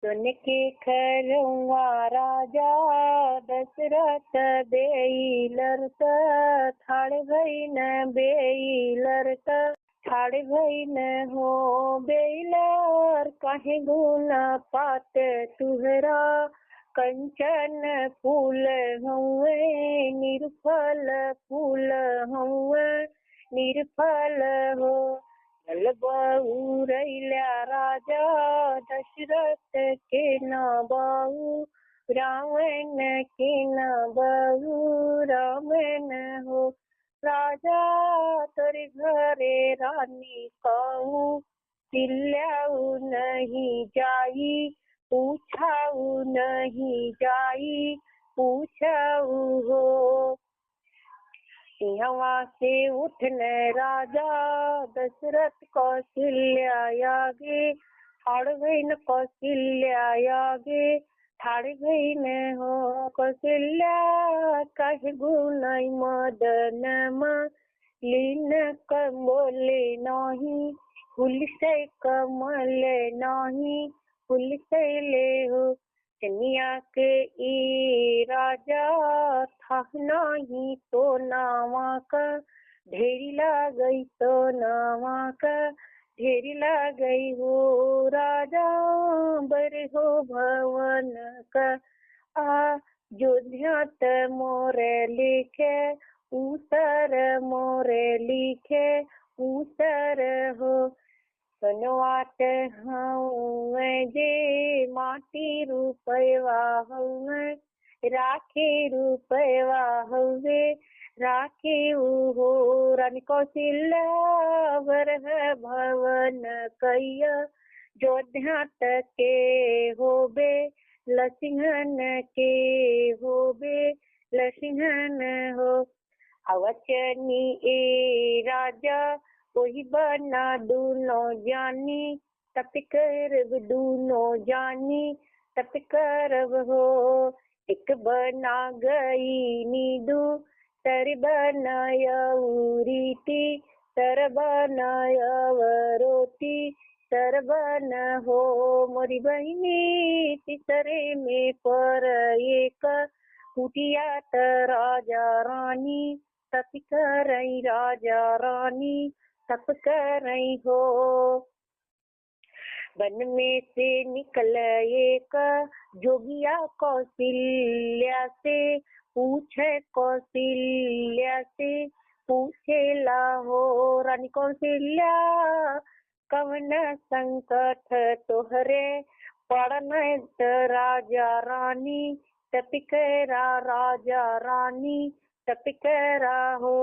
सुन के खरवा राजा दशरथ बेईलरत थाड़ भईन बेईलरत थाड़ भईन हो बेईलर काहे गुण पात तुहरा कंचन फूल हुए निर्फल फूल हुए निर्फल हो बहुरैल्या राजा दशरथ के न बहु रावण के न बहु रावण हो राजा तोरे घरे रानी कहूँ चिल्लाऊ नहीं जाई पूछाऊ नहीं जाई पूछाऊ हो यहाँ से उठने राजा दशरथ कौशल्या गे ठाड़ भईन कौशल्या गे ठाड़ भईन हो कौशल्या कहे गुनाई मदन लीन कमले नहीं हुलसे कमले नहीं हुलसे ले हो कन्या के ई राजा था नहीं तो नावा का ढेरी ला गई तो नावा का ढेरी ला गई हो राजा बर हो भवन का आ जोध्यात मोरे लिखे उतर मोरे लिखे उतर हो बनवाट हूँ जे माटी रुपयवा हूँ राखे रुपयवा हुए राखे हो रानी कौशल्या वरह भवन कैया जोध्या के होबे लसिंहन के होबे लसिंहन हो अवचनी ए राजा वही बना दूनो जानी तपिकर दूनो जानी तपिकर हो एक बना गई नीदू तर बनायती तर बनायवरोती तर बन हो मोरी बहिनी तिसरे में पर एक कुटियात राजा रानी तपिकर राजा रानी तप कर रही हो वन में से निकल एक जोगिया कौशल्या से पूछे कौशल्या से पूछे ला हो रानी कौशल्या कवन संकट तोहरे पड़न राजा रानी तपिकरा राजा रानी तपिकरा हो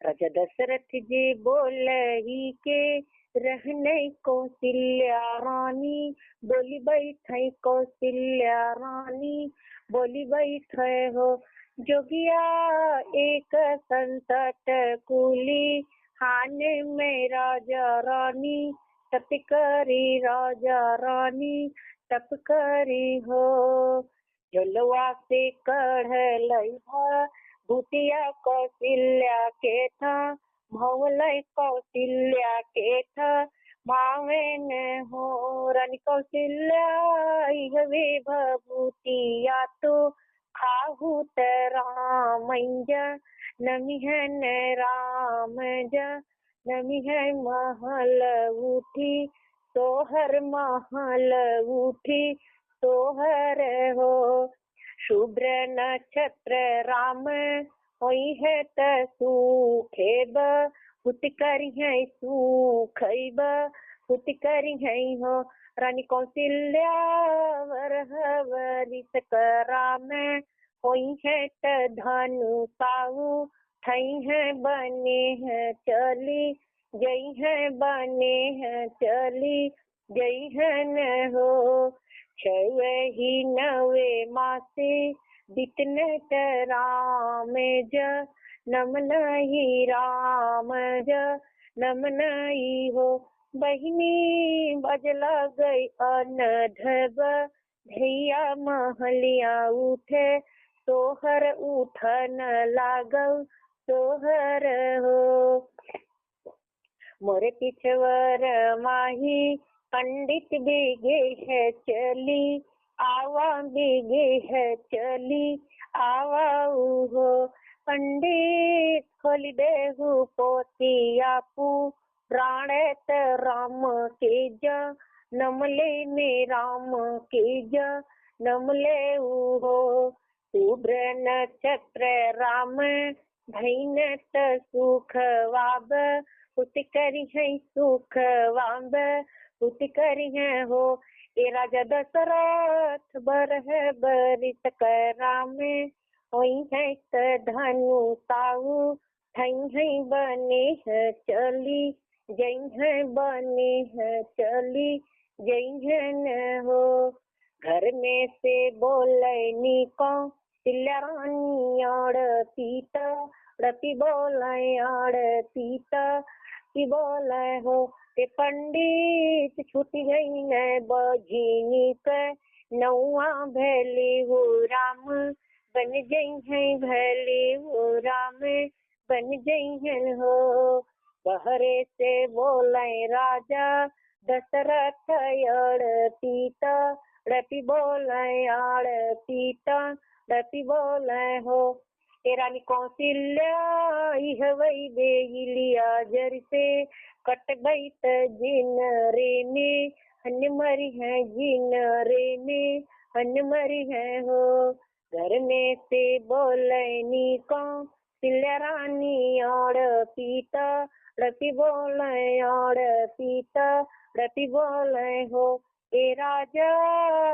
राजा दशरथ जी बोले ही के रहने कौशल्या रानी बोली बैठे कौशल्या रानी बोली बैठे हो जोगिया एक संकट कुली हाने में राजा रानी तपिकरी राजा रानी तपकरी हो जलवा से कढ़ लइहा भूतिया कौशल्या के था भवलय कौशल्या के था भावेन हो रानी कौशल्या हवे भभूतिया तो खाहू रामज नमिहन राम ज नमिह महल उठी सोहर महल उठी सोहर हो शुभ्र नक्षत्र राम होई है त सुखेब हुति करी है सुखैब हुति करी है हो रानी कौशल्या वरह वरित कराम होई है त धनु पाऊ थई है बने है चली गई है बने है चली गई है न हो छवे ही नवे मासे बितने राम ज नमन ही राम ज नमन ही हो बहिनी बजला गई अनधब भैया महलिया उठे सोहर उठन लागल सोहर हो मोरे पिछवर माही पंडित बेगे है चली, आवा बेगे है चली, आवा हो। पंडित खोली देहु पोती आपू, प्राणत राम के जा, नमले में राम के जा, नमले हो। शुभ्र नक्षत्र राम, भैनत सुख वाब, पुत करी है सुख वाब, पुत करी है हो। ए राजा दशरथ बरह बरित करामे, होई है धनु ताऊ, थई है बने है चली, जई है बने है चली, जई है न हो। घर में से बोले निको, तिल्ला रानी आड़ पीता, रति बोले आड़ पीता, की बोले हो। ते पंडित छूट गई न बजीनी के, नौआ भैली हो राम, बन गई है भैली हो राम, बन गई है हो। बहरे से बोले राजा दशरथ अड़ पीता, रति बोले आड़ पीता, रति बोले हो। ए रानी कौशल्या इह वही बेगिलिया जर से, कट गई त जिन रे में, हन मरी है जिन रे में, हन मरी है हो। घर में से बोले को, तिल्ला रानी आड़ पीता, रति बोले आड़ पीता, रति बोले हो। ए राजा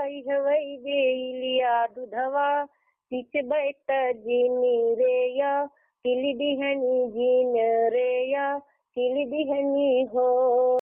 इह वही बेलिया दुधवा, पीछे बैठ जीनी रेया, किली दिहनी जीन रेया, किली दिहनी हो।